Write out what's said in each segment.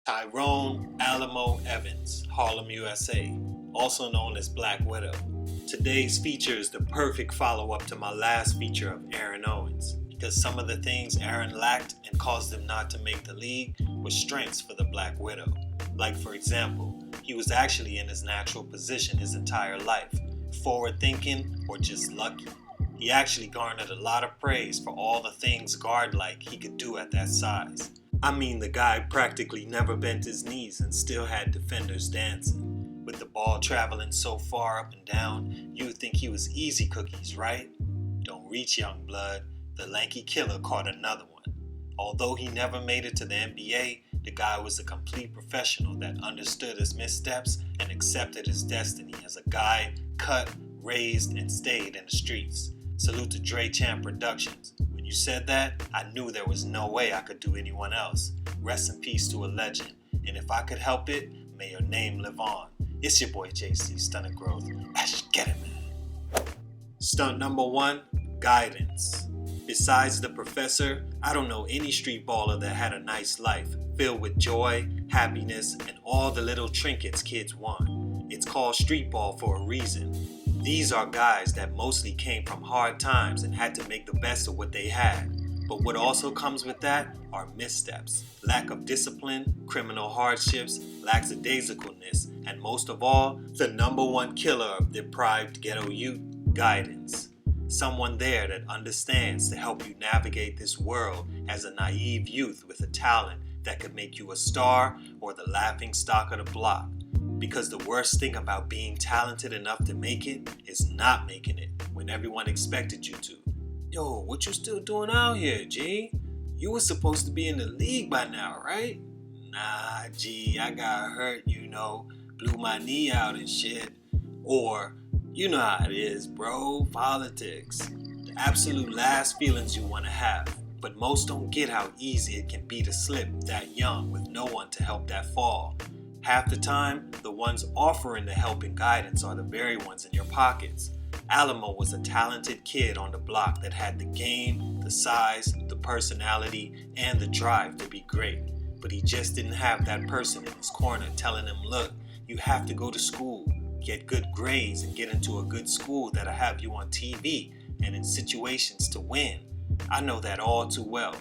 Tyrone ALIMOE Evans, Harlem, USA, also known as Black Widow. Today's feature is the perfect follow-up to my last feature of Aaron Owens, because some of the things Aaron lacked and caused him not to make the league were strengths for the Black Widow. Like, for example, he was actually in his natural position his entire life, forward-thinking or just lucky. He actually garnered a lot of praise for all the things guard-like he could do at that size. I mean, the guy practically never bent his knees and still had defenders dancing. With the ball traveling so far up and down, you would think he was easy cookies, right? Don't reach, young blood. The lanky killer caught another one. Although he never made it to the NBA, the guy was a complete professional that understood his missteps and accepted his destiny as a guy cut, raised, and stayed in the streets. Salute to Dre Champ Productions. When you said that, I knew there was no way I could do anyone else. Rest in peace to a legend. And if I could help it, may your name live on. It's your boy JC, Stunted Growth. Get it, man. Stunt number 1, guidance. Besides the professor, I don't know any street baller that had a nice life, filled with joy, happiness, and all the little trinkets kids want. It's called street ball for a reason. These are guys that mostly came from hard times and had to make the best of what they had. But what also comes with that are missteps, lack of discipline, criminal hardships, lackadaisicalness, and most of all, the number one killer of deprived ghetto youth, guidance. Someone there that understands to help you navigate this world as a naive youth with a talent that could make you a star or the laughing stock of the block. Because the worst thing about being talented enough to make it is not making it when everyone expected you to. Yo, what you still doing out here, G? You was supposed to be in the league by now, right? Nah, G, I got hurt, blew my knee out and shit. Or, you know how it is, bro, politics. The absolute last feelings you want to have. But most don't get how easy it can be to slip that young with no one to help that fall. Half the time, the ones offering the help and guidance are the very ones in your pockets. ALIMOE was a talented kid on the block that had the game, the size, the personality, and the drive to be great. But he just didn't have that person in his corner telling him, look, you have to go to school, get good grades, and get into a good school that'll have you on TV and in situations to win. I know that all too well.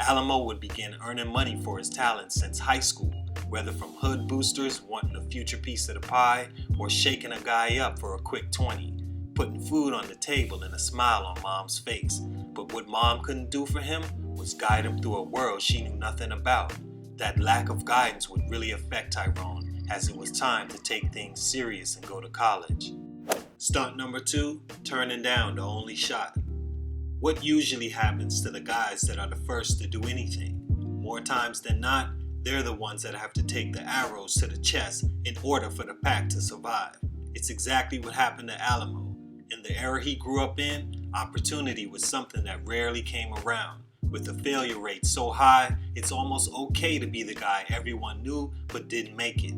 ALIMOE would begin earning money for his talents since high school, whether from hood boosters wanting a future piece of the pie or shaking a guy up for a quick 20, putting food on the table and a smile on mom's face. But what mom couldn't do for him was guide him through a world she knew nothing about. That lack of guidance would really affect Tyrone as it was time to take things serious and go to college. Stunt number 2, turning down the only shot. What usually happens to the guys that are the first to do anything? More times than not, they're the ones that have to take the arrows to the chest in order for the pack to survive. It's exactly what happened to ALIMOE. In the era he grew up in, opportunity was something that rarely came around. With the failure rate so high, it's almost okay to be the guy everyone knew but didn't make it.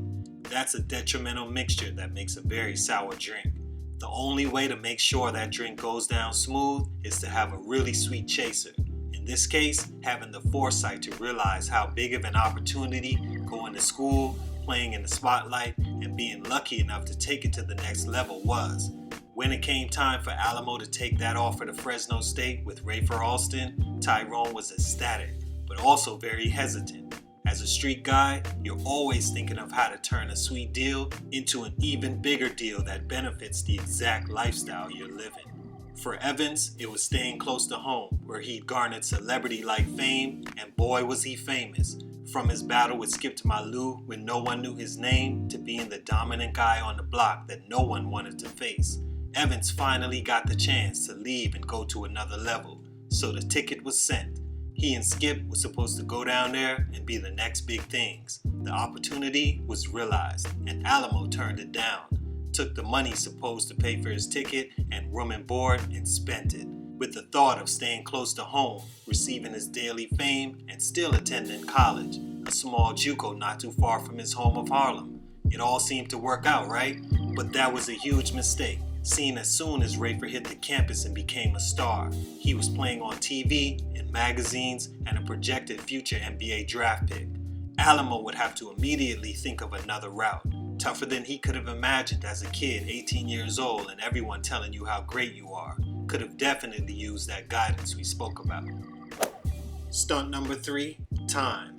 That's a detrimental mixture that makes a very sour drink. The only way to make sure that drink goes down smooth is to have a really sweet chaser. In this case, having the foresight to realize how big of an opportunity going to school, playing in the spotlight, and being lucky enough to take it to the next level was. When it came time for ALIMOE to take that offer to Fresno State with Rafer Alston, Tyrone was ecstatic, but also very hesitant. As a street guy, you're always thinking of how to turn a sweet deal into an even bigger deal that benefits the exact lifestyle you're living. For Evans, it was staying close to home, where he'd garnered celebrity-like fame, and boy was he famous. From his battle with Skip to Malou when no one knew his name, to being the dominant guy on the block that no one wanted to face. Evans finally got the chance to leave and go to another level, so the ticket was sent. He and Skip were supposed to go down there and be the next big things. The opportunity was realized, and ALIMOE turned it down. Took the money supposed to pay for his ticket and room and board and spent it, with the thought of staying close to home, receiving his daily fame, and still attending college, a small JUCO not too far from his home of Harlem. It all seemed to work out, right? But that was a huge mistake, seen as soon as Rafer hit the campus and became a star. He was playing on TV, in magazines, and a projected future NBA draft pick. Alamo would have to immediately think of another route, tougher than he could have imagined as a kid, 18 years old, and everyone telling you how great you are. Could have definitely used that guidance we spoke about. Stunt number 3, time.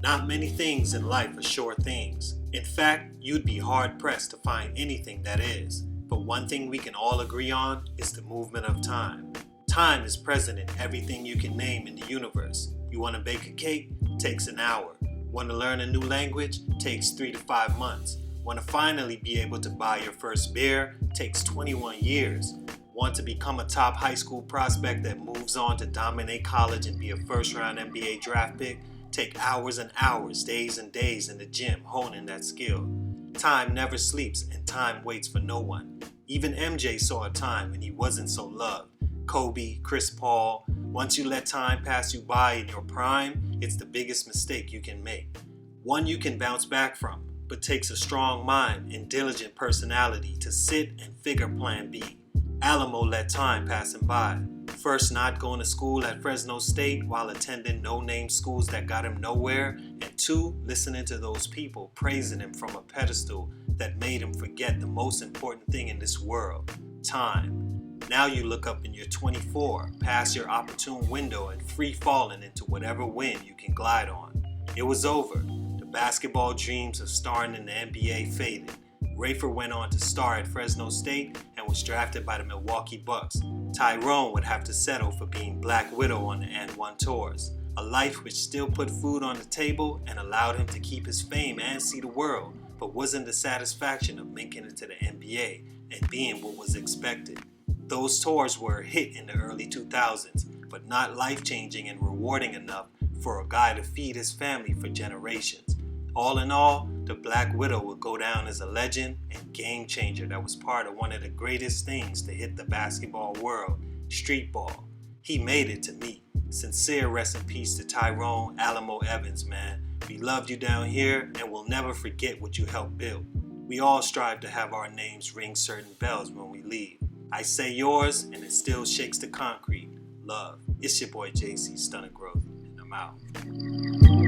Not many things in life are sure things. In fact, you'd be hard pressed to find anything that is. But one thing we can all agree on is the movement of time. Time is present in everything you can name in the universe. You want to bake a cake? Takes an hour. Want to learn a new language? Takes 3 to 5 months. Want to finally be able to buy your first beer? Takes 21 years. Want to become a top high school prospect that moves on to dominate college and be a first-round NBA draft pick? Take hours and hours, days and days in the gym honing that skill. Time never sleeps and time waits for no one. Even MJ saw a time when he wasn't so loved. Kobe, Chris Paul. Once you let time pass you by in your prime, it's the biggest mistake you can make. One you can bounce back from, but takes a strong mind and diligent personality to sit and figure plan B. Alamo let time pass him by. First, not going to school at Fresno State while attending no-name schools that got him nowhere. And 2, listening to those people praising him from a pedestal that made him forget the most important thing in this world, time. Now you look up and you're 24, past your opportune window and free falling into whatever wind you can glide on. It was over. The basketball dreams of starring in the NBA faded. Rafer went on to star at Fresno State and was drafted by the Milwaukee Bucks. Tyrone would have to settle for being Black Widow on the N1 tours, a life which still put food on the table and allowed him to keep his fame and see the world, but wasn't the satisfaction of making it to the NBA and being what was expected. Those tours were a hit in the early 2000s, but not life-changing and rewarding enough for a guy to feed his family for generations. All in all, the Black Widow would go down as a legend and game changer that was part of one of the greatest things to hit the basketball world, street ball. He made it to me. Sincere rest in peace to Tyrone ALIMOE Evans, man. We loved you down here and we'll never forget what you helped build. We all strive to have our names ring certain bells when we leave. I say yours and it still shakes the concrete. Love. It's your boy JC, Stunted Growth, and I'm out.